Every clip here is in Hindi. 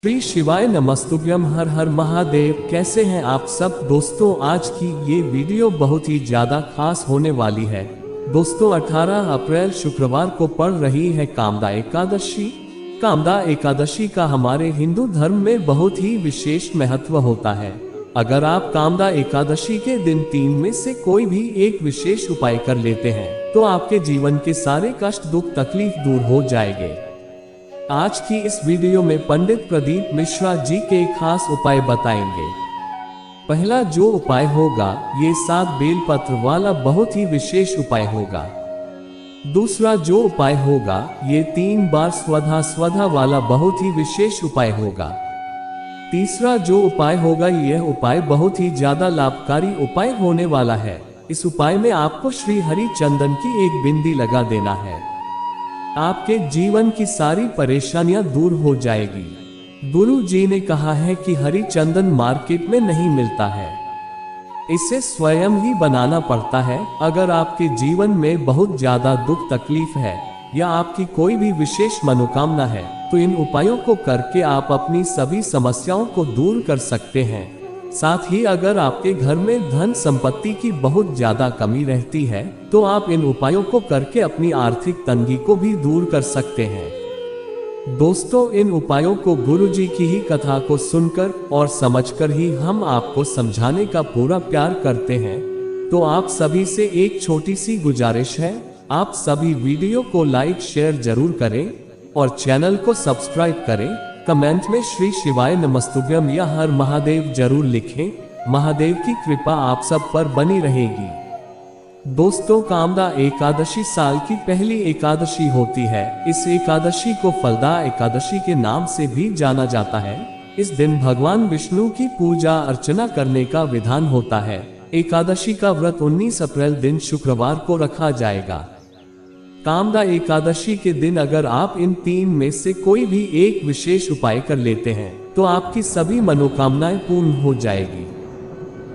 श्री शिवाय नमस्तुभ्यम। हर हर महादेव। कैसे हैं आप सब दोस्तों? आज की ये वीडियो बहुत ही ज्यादा खास होने वाली है दोस्तों। 18 अप्रैल शुक्रवार को पड़ रही है कामदा एकादशी। कामदा एकादशी का हमारे हिंदू धर्म में बहुत ही विशेष महत्व होता है। अगर आप कामदा एकादशी के दिन 3 में से कोई भी एक विशेष उपाय कर लेते हैं तो आपके जीवन के सारे कष्ट, दुख, तकलीफ दूर हो जाएंगे। आज की इस वीडियो में पंडित प्रदीप मिश्रा जी के खास उपाय बताएंगे। पहला जो उपाय होगा ये 7 बेलपत्र वाला बहुत ही विशेष उपाय होगा। दूसरा जो उपाय होगा ये 3 बार स्वधा स्वधा वाला बहुत ही विशेष उपाय होगा। तीसरा जो उपाय होगा यह उपाय बहुत ही ज्यादा लाभकारी उपाय होने वाला है। इस उपाय में आपको श्री हरि चंदन की एक बिंदी लगा देना है। आपके जीवन की सारी परेशानियां दूर हो जाएगी। गुरु जी ने कहा है कि हरि चंदन मार्केट में नहीं मिलता है, इसे स्वयं ही बनाना पड़ता है। अगर आपके जीवन में बहुत ज्यादा दुख तकलीफ है या आपकी कोई भी विशेष मनोकामना है तो इन उपायों को करके आप अपनी सभी समस्याओं को दूर कर सकते हैं। साथ ही अगर आपके घर में धन संपत्ति की बहुत ज्यादा कमी रहती है तो आप इन उपायों को करके अपनी आर्थिक तंगी को भी दूर कर सकते हैं। दोस्तों, इन उपायों को गुरु जी की ही कथा को सुनकर और समझकर ही हम आपको समझाने का पूरा प्यार करते हैं। तो आप सभी से एक छोटी सी गुजारिश है, आप सभी वीडियो को लाइक शेयर जरूर करें और चैनल को सब्सक्राइब करें। कमेंट में श्री शिवाय नमस्तुभ्यम या हर महादेव जरूर लिखें। महादेव की कृपा आप सब पर बनी रहेगी। दोस्तों, कामदा एकादशी साल की पहली एकादशी होती है। इस एकादशी को फलदा एकादशी के नाम से भी जाना जाता है। इस दिन भगवान विष्णु की पूजा अर्चना करने का विधान होता है। एकादशी का व्रत 19 अप्रैल दिन शुक्रवार को रखा जाएगा। कामदा एकादशी के दिन अगर आप इन 3 में से कोई भी एक विशेष उपाय कर लेते हैं तो आपकी सभी मनोकामनाएं पूर्ण हो जाएगी।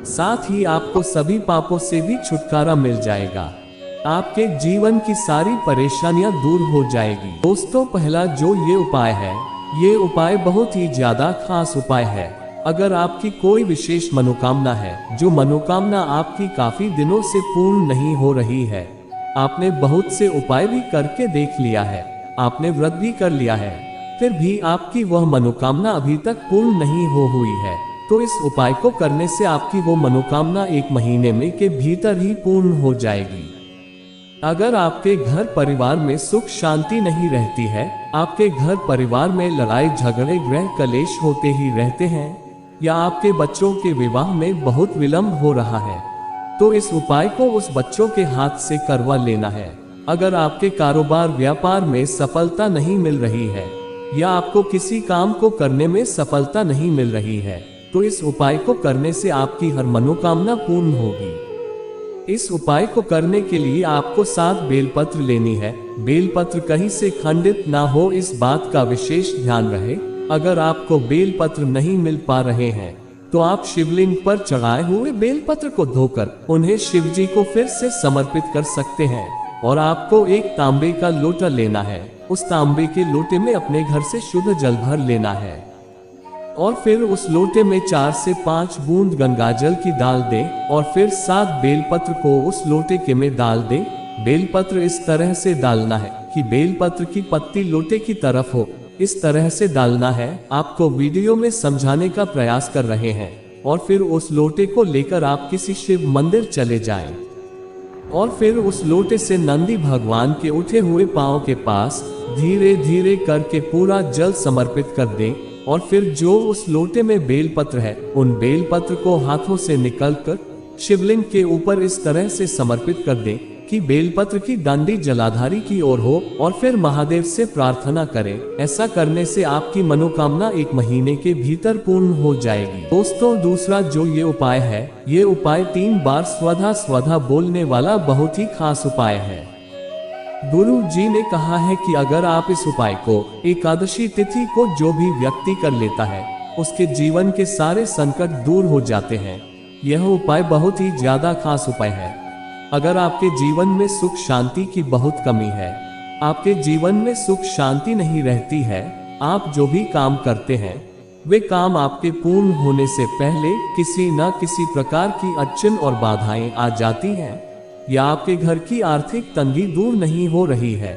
साथ ही आपको सभी पापों से भी छुटकारा मिल जाएगा। आपके जीवन की सारी परेशानियां दूर हो जाएगी। दोस्तों, पहला जो ये उपाय है ये उपाय बहुत ही ज्यादा खास उपाय है। अगर आपकी कोई विशेष मनोकामना है, जो मनोकामना आपकी काफी दिनों से पूर्ण नहीं हो रही है, आपने बहुत से उपाय भी करके देख लिया है, आपने व्रत भी कर लिया है, फिर भी आपकी वह मनोकामना अभी तक पूर्ण नहीं हुई है, तो इस उपाय को करने से आपकी वो मनोकामना 1 महीने में के भीतर ही पूर्ण हो जाएगी। अगर आपके घर परिवार में सुख शांति नहीं रहती है, आपके घर परिवार में लड़ाई झगड़े गृह कलेश होते ही रहते हैं, या आपके बच्चों के विवाह में बहुत विलंब हो रहा है, तो इस उपाय को उस बच्चों के हाथ से करवा लेना है। अगर आपके कारोबार व्यापार में सफलता नहीं मिल रही है या आपको किसी काम को करने में सफलता नहीं मिल रही है तो इस उपाय को करने से आपकी हर मनोकामना पूर्ण होगी। इस उपाय को करने के लिए आपको 7 बेलपत्र लेनी है। बेलपत्र कहीं से खंडित ना हो, इस बात का विशेष ध्यान रहे। अगर आपको बेलपत्र नहीं मिल पा रहे हैं तो आप शिवलिंग पर चढ़ाए हुए बेलपत्र को धोकर उन्हें शिव जी को फिर से समर्पित कर सकते हैं। और आपको एक तांबे का लोटा लेना है। उस तांबे के लोटे में अपने घर से शुद्ध जल भर लेना है और फिर उस लोटे में 4 से 5 बूंद गंगाजल की डाल दें और फिर 7 बेलपत्र को उस लोटे के में डाल दें। बेलपत्र इस तरह से डालना है कि बेलपत्र की पत्ती लोटे की तरफ हो, इस तरह से डालना है। आपको वीडियो में समझाने का प्रयास कर रहे हैं। और फिर उस लोटे को लेकर आप किसी शिव मंदिर चले जाएं और फिर उस लोटे से नंदी भगवान के उठे हुए पांव के पास धीरे धीरे करके पूरा जल समर्पित कर दें। और फिर जो उस लोटे में बेलपत्र है उन बेलपत्र को हाथों से निकलकर शिवलिंग के ऊपर इस तरह से समर्पित कर दें कि बेलपत्र की डंडी जलाधारी की ओर हो और फिर महादेव से प्रार्थना करें। ऐसा करने से आपकी मनोकामना 1 महीने के भीतर पूर्ण हो जाएगी। दोस्तों, दूसरा जो ये उपाय है ये उपाय 3 बार स्वधा स्वधा बोलने वाला बहुत ही खास उपाय है। गुरु जी ने कहा है कि अगर आप इस उपाय को एकादशी तिथि को जो भी व्यक्ति कर लेता है उसके जीवन के सारे संकट दूर हो जाते हैं। यह उपाय बहुत ही ज्यादा खास उपाय है। अगर आपके जीवन में सुख शांति की बहुत कमी है, आपके जीवन में सुख शांति नहीं रहती है, आप जो भी काम करते हैं वे काम आपके पूर्ण होने से पहले किसी न किसी प्रकार की अड़चन और बाधाएं आ जाती हैं, या आपके घर की आर्थिक तंगी दूर नहीं हो रही है।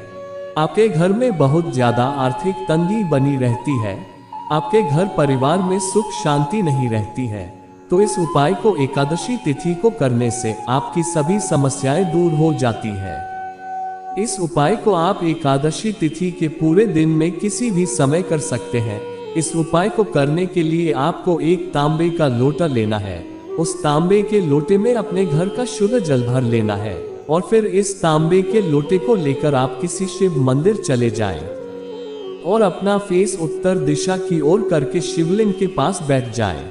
आपके घर में बहुत ज्यादा आर्थिक तंगी बनी रहती है, आपके घर परिवार में सुख शांति नहीं रहती है, तो इस उपाय को एकादशी तिथि को करने से आपकी सभी समस्याएं दूर हो जाती है। इस उपाय को आप एकादशी तिथि के पूरे दिन में किसी भी समय कर सकते हैं। इस उपाय को करने के लिए आपको एक तांबे का लोटा लेना है। उस तांबे के लोटे में अपने घर का शुद्ध जल भर लेना है और फिर इस तांबे के लोटे को लेकर आप किसी शिव मंदिर चले जाएं और अपना फेस उत्तर दिशा की ओर करके शिवलिंग के पास बैठ जाएं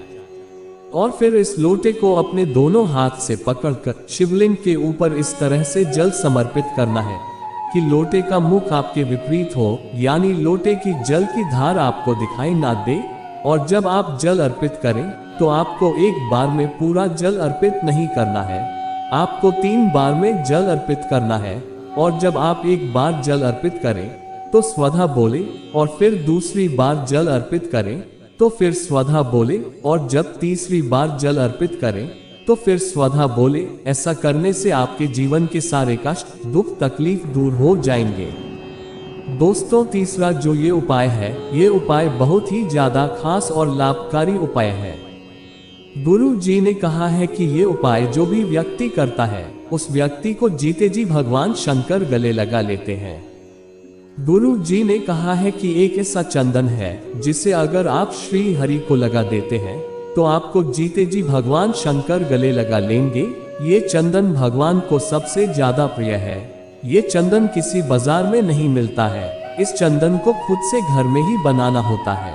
और फिर इस लोटे को अपने दोनों हाथ से पकड़कर शिवलिंग के ऊपर इस तरह से जल समर्पित करना है कि लोटे का मुख आपके विपरीत हो, यानी लोटे की जल की धार आपको दिखाई ना दे। और जब आप जल अर्पित करें तो आपको एक बार में पूरा जल अर्पित नहीं करना है, आपको 3 बार में जल अर्पित करना है। और जब आप एक बार जल अर्पित करें तो स्वधा बोले और फिर दूसरी बार जल अर्पित करें तो फिर स्वधा बोले और जब तीसरी बार जल अर्पित करें तो फिर स्वधा बोले। ऐसा करने से आपके जीवन के सारे कष्ट दुख तकलीफ दूर हो जाएंगे। दोस्तों, तीसरा जो ये उपाय है, ये उपाय बहुत ही ज्यादा खास और लाभकारी उपाय है। गुरु जी ने कहा है कि ये उपाय जो भी व्यक्ति करता है उस व्यक्ति को जीते जी भगवान शंकर गले लगा लेते हैं। गुरु जी ने कहा है कि एक ऐसा चंदन है जिसे अगर आप श्री हरि को लगा देते हैं तो आपको जीते जी भगवान शंकर गले लगा लेंगे। ये चंदन भगवान को सबसे ज्यादा प्रिय है। ये चंदन किसी बाजार में नहीं मिलता है, इस चंदन को खुद से घर में ही बनाना होता है।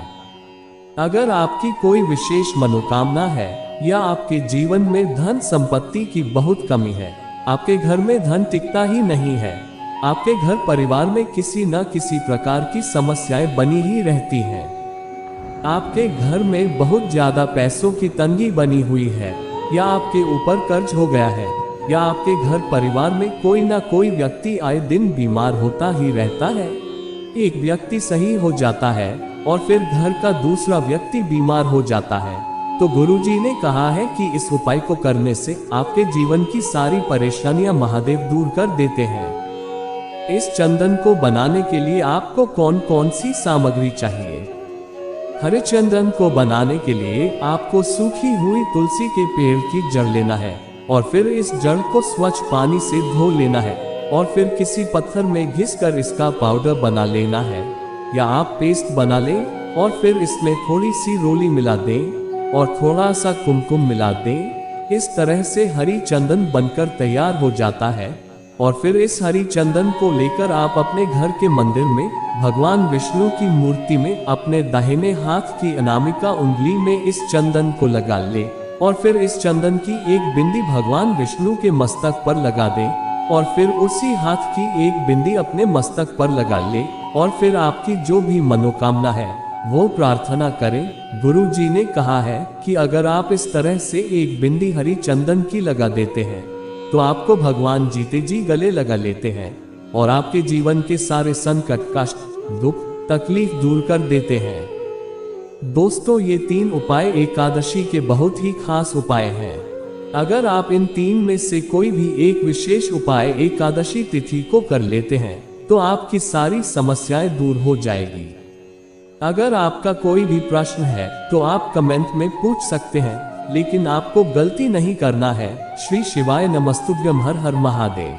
अगर आपकी कोई विशेष मनोकामना है या आपके जीवन में धन संपत्ति की बहुत कमी है, आपके घर में धन टिकता ही नहीं है, आपके घर परिवार में किसी न किसी प्रकार की समस्याएं बनी ही रहती हैं, आपके घर में बहुत ज्यादा पैसों की तंगी बनी हुई है, या आपके ऊपर कर्ज हो गया है, या आपके घर परिवार में कोई ना कोई व्यक्ति आए दिन बीमार होता ही रहता है। एक व्यक्ति सही हो जाता है और फिर घर का दूसरा व्यक्ति बीमार हो जाता है, तो गुरुजी ने कहा है कि इस उपाय को करने से आपके जीवन की सारी परेशानियां महादेव दूर कर देते हैं। इस चंदन को बनाने के लिए आपको कौन कौन सी सामग्री चाहिए? हरे चंदन को बनाने के लिए आपको सूखी हुई तुलसी के पेड़ की जड़ लेना है और फिर इस जड़ को स्वच्छ पानी से धो लेना है और फिर किसी पत्थर में घिसकर इसका पाउडर बना लेना है, या आप पेस्ट बना लें और फिर इसमें थोड़ी सी रोली मिला दें और थोड़ा सा कुमकुम मिला दें। इस तरह से हरी चंदन बनकर तैयार हो जाता है और फिर इस हरी चंदन को लेकर आप अपने घर के मंदिर में भगवान विष्णु की मूर्ति में अपने दाहिने हाथ की अनामिका उंगली में इस चंदन को लगा ले और फिर इस चंदन की एक बिंदी भगवान विष्णु के मस्तक पर लगा दें और फिर उसी हाथ की एक बिंदी अपने मस्तक पर लगा ले और फिर आपकी जो भी मनोकामना है वो प्रार्थना करें। गुरु जी ने कहा है कि अगर आप इस तरह से एक बिंदी हरी चंदन की लगा देते हैं तो आपको भगवान जीते जी गले लगा लेते हैं और आपके जीवन के सारे संकट कष्ट दुख तकलीफ दूर कर देते हैं। दोस्तों, ये 3 उपाय एकादशी के बहुत ही खास उपाय हैं। अगर आप इन 3 में से कोई भी एक विशेष उपाय एकादशी तिथि को कर लेते हैं तो आपकी सारी समस्याएं दूर हो जाएगी। अगर आपका कोई भी प्रश्न है तो आप कमेंट में पूछ सकते हैं, लेकिन आपको गलती नहीं करना है। श्री शिवाय नमस्तुभ्यम। हर हर महादेव।